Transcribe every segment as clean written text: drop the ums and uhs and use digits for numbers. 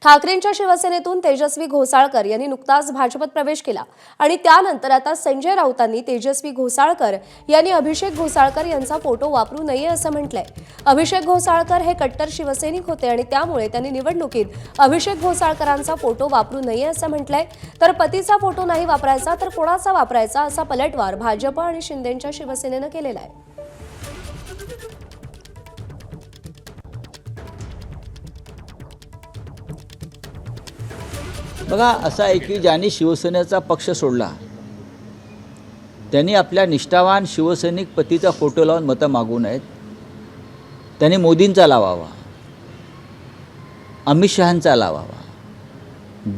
ठाकरेंच्या शिवसेनेतून तेजस्वी घोसाळकर यांनी नुकताच भाजपत प्रवेश केला आणि त्यानंतर आता संजय राऊतांनी तेजस्वी घोसाळकर यांनी अभिषेक घोसाळकर यांचा फोटो वापरू नये असं म्हटलंय। अभिषेक घोसाळकर हे कट्टर शिवसैनिक होते आणि त्यामुळे त्यांनी निवडणुकीत अभिषेक घोसाळकरांचा फोटो वापरू नये असं म्हटलंय। तर पतीचा फोटो नाही वापरायचा तर कोणाचा वापरायचा असा पलटवार भाजप आणि शिंदेंच्या शिवसेनेनं केलेला आहे। बघा, असं आहे की ज्यांनी शिवसेनेचा पक्ष सोडला त्यांनी आपल्या निष्ठावान शिवसैनिक पतीचा फोटो लावून मतं मागू नयेत। त्यांनी मोदींचा लावावा, अमित शहांचा लावावा,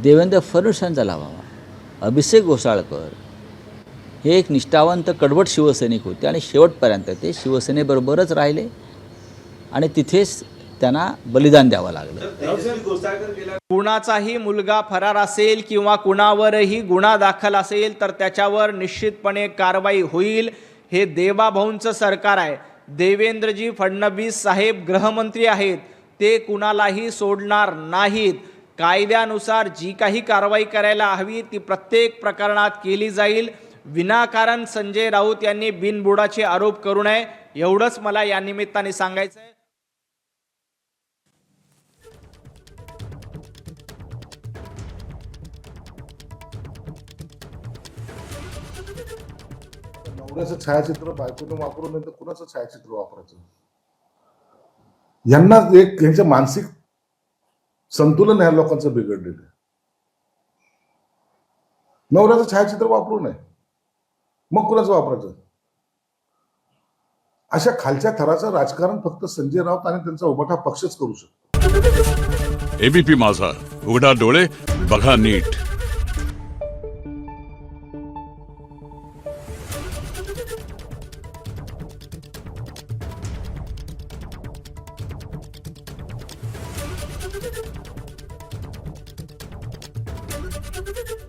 देवेंद्र फडणवीसांचा लावावा। अभिषेक घोसाळकर हे एक निष्ठावंत कडवट शिवसैनिक होते आणि शेवटपर्यंत ते शिवसेनेबरोबरच राहिले आणि तिथेच त्यांना बलिदान द्यावं लागलं। कुणाचाही मुलगा फरार असेल किंवा कुणावरही गुन्हा दाखल असेल तर त्याच्यावर निश्चितपणे कारवाई होईल। हे देवाभाऊंचं सरकार आहे। देवेंद्रजी फडणवीस साहेब गृहमंत्री आहेत, ते कुणालाही सोडणार नाहीत। कायद्यानुसार जी काही कारवाई करायला हवी ती प्रत्येक प्रकरणात केली जाईल। विनाकारण संजय राऊत यांनी बिनबुडाचे आरोप करू नये, एवढंच मला या निमित्ताने सांगायचं आहे। नवऱ्याचं छायाचित्र बायकोनं वापरून नाही तर कुणाचं छायाचित्र वापरायचं? यांना एक यांचं मानसिक संतुलन ह्या लोकांचं बिघडलेलं आहे। नवऱ्याचं छायाचित्र वापरू नये, मग कुणाचं वापरायचं? अशा खालच्या थराचं राजकारण फक्त संजय राऊत आणि त्यांचा उभाटा पक्षच करू शकतो। एबीपी माझा, उघडा डोळे बघा नीट। Thank you.